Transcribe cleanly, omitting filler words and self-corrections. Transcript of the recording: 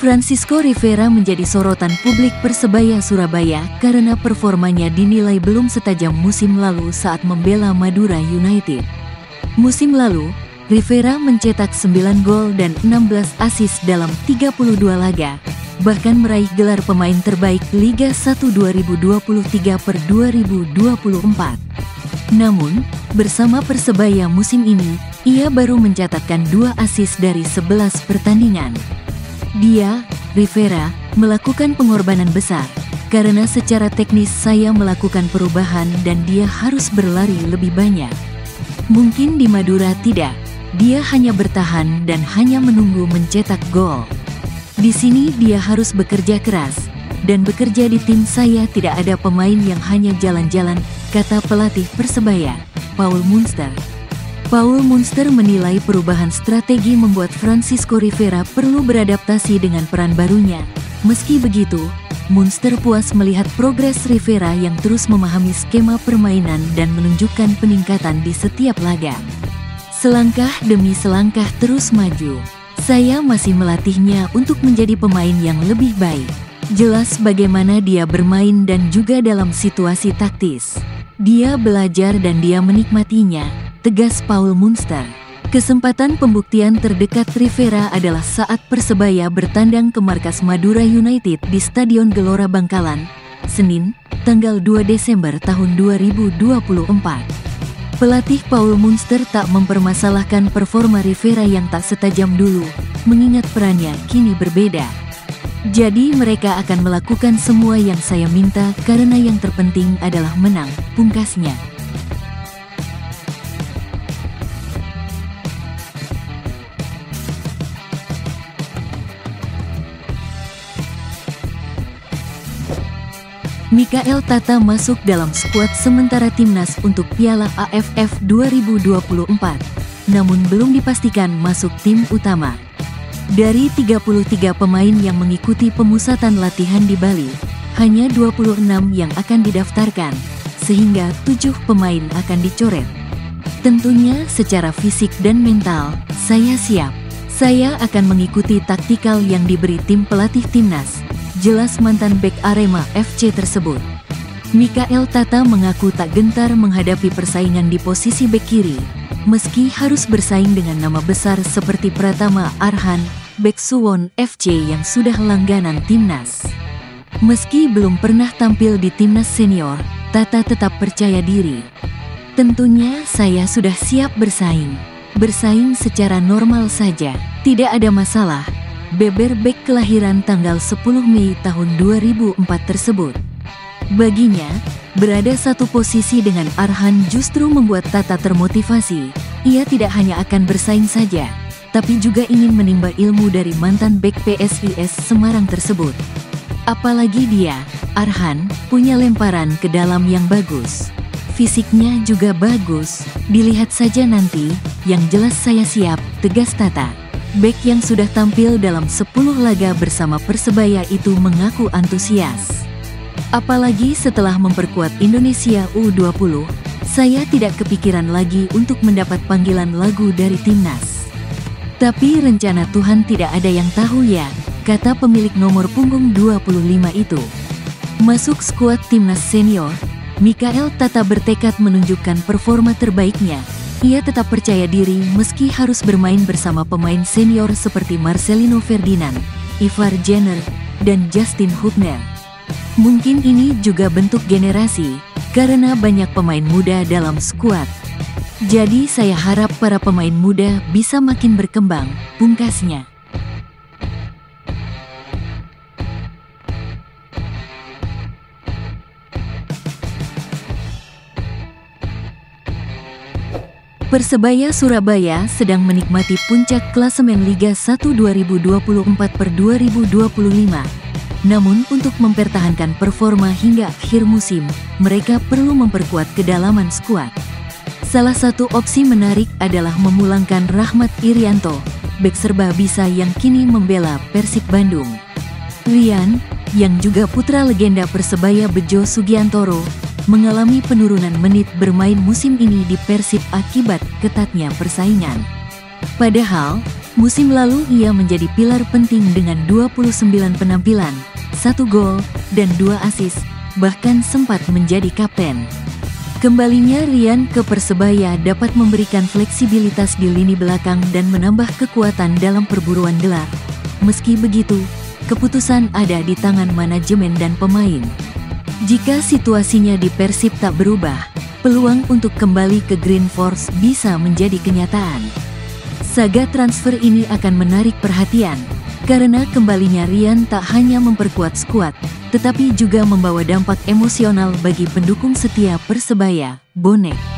Francisco Rivera menjadi sorotan publik Persebaya Surabaya karena performanya dinilai belum setajam musim lalu saat membela Madura United. Musim lalu, Rivera mencetak 9 gol dan 16 assist dalam 32 laga, bahkan meraih gelar pemain terbaik Liga 1 2023/2024. Namun, bersama Persebaya musim ini, ia baru mencatatkan 2 assist dari 11 pertandingan. Dia, Rivera, melakukan pengorbanan besar, karena secara teknis saya melakukan perubahan dan dia harus berlari lebih banyak. Mungkin di Madura tidak, dia hanya bertahan dan hanya menunggu mencetak gol. Di sini dia harus bekerja keras, dan bekerja di tim saya tidak ada pemain yang hanya jalan-jalan, kata pelatih Persebaya, Paul Munster. Paul Munster menilai perubahan strategi membuat Francisco Rivera perlu beradaptasi dengan peran barunya. Meski begitu, Munster puas melihat progres Rivera yang terus memahami skema permainan dan menunjukkan peningkatan di setiap laga. Selangkah demi selangkah terus maju. Saya masih melatihnya untuk menjadi pemain yang lebih baik. Jelas bagaimana dia bermain dan juga dalam situasi taktis. Dia belajar dan dia menikmatinya, tegas Paul Munster. Kesempatan pembuktian terdekat Rivera adalah saat Persebaya bertandang ke markas Madura United di Stadion Gelora Bangkalan, Senin, tanggal 2 Desember tahun 2024. Pelatih Paul Munster tak mempermasalahkan performa Rivera yang tak setajam dulu, mengingat perannya kini berbeda. Jadi mereka akan melakukan semua yang saya minta karena yang terpenting adalah menang, pungkasnya. Mikael Tata masuk dalam skuad sementara timnas untuk Piala AFF 2024, namun belum dipastikan masuk tim utama. Dari 33 pemain yang mengikuti pemusatan latihan di Bali, hanya 26 yang akan didaftarkan, sehingga 7 pemain akan dicoret. Tentunya secara fisik dan mental, saya siap. Saya akan mengikuti taktikal yang diberi tim pelatih timnas, jelas mantan bek Arema FC tersebut. Mikael Tata mengaku tak gentar menghadapi persaingan di posisi bek kiri, meski harus bersaing dengan nama besar seperti Pratama Arhan, bek Suwon FC yang sudah langganan timnas. Meski belum pernah tampil di timnas senior, Tata tetap percaya diri. Tentunya saya sudah siap bersaing. Bersaing secara normal saja, tidak ada masalah, beber bek kelahiran tanggal 10 Mei tahun 2004 tersebut. Baginya, berada satu posisi dengan Arhan justru membuat Tata termotivasi. Ia tidak hanya akan bersaing saja, tapi juga ingin menimba ilmu dari mantan bek PSIS Semarang tersebut. Apalagi dia, Arhan, punya lemparan ke dalam yang bagus. Fisiknya juga bagus, dilihat saja nanti, yang jelas saya siap, tegas Tata. Bek yang sudah tampil dalam 10 laga bersama Persebaya itu mengaku antusias. Apalagi setelah memperkuat Indonesia U20, saya tidak kepikiran lagi untuk mendapat panggilan lagu dari timnas. Tapi rencana Tuhan tidak ada yang tahu ya, kata pemilik nomor punggung 25 itu. Masuk skuad timnas senior, Mikael Tata bertekad menunjukkan performa terbaiknya. Ia tetap percaya diri meski harus bermain bersama pemain senior seperti Marcelino Ferdinand, Ivar Jenner, dan Justin Hubner. Mungkin ini juga bentuk generasi, karena banyak pemain muda dalam skuad. Jadi saya harap para pemain muda bisa makin berkembang, pungkasnya. Persebaya Surabaya sedang menikmati puncak klasemen Liga 1 2024/2025. Namun untuk mempertahankan performa hingga akhir musim, mereka perlu memperkuat kedalaman skuad. Salah satu opsi menarik adalah memulangkan Rahmat Irianto, bek serba bisa yang kini membela Persib Bandung. Rian, yang juga putra legenda Persebaya Bejo Sugiantoro, mengalami penurunan menit bermain musim ini di Persib akibat ketatnya persaingan. Padahal, Musim lalu ia menjadi pilar penting dengan 29 penampilan, 1 gol, dan 2 assist, bahkan sempat menjadi kapten. Kembalinya Ryan ke Persebaya dapat memberikan fleksibilitas di lini belakang dan menambah kekuatan dalam perburuan gelar. Meski begitu, keputusan ada di tangan manajemen dan pemain. Jika situasinya di Persib tak berubah, peluang untuk kembali ke Green Force bisa menjadi kenyataan. Saga transfer ini akan menarik perhatian, karena kembalinya Ryan tak hanya memperkuat skuad, tetapi juga membawa dampak emosional bagi pendukung setia Persebaya, bonek.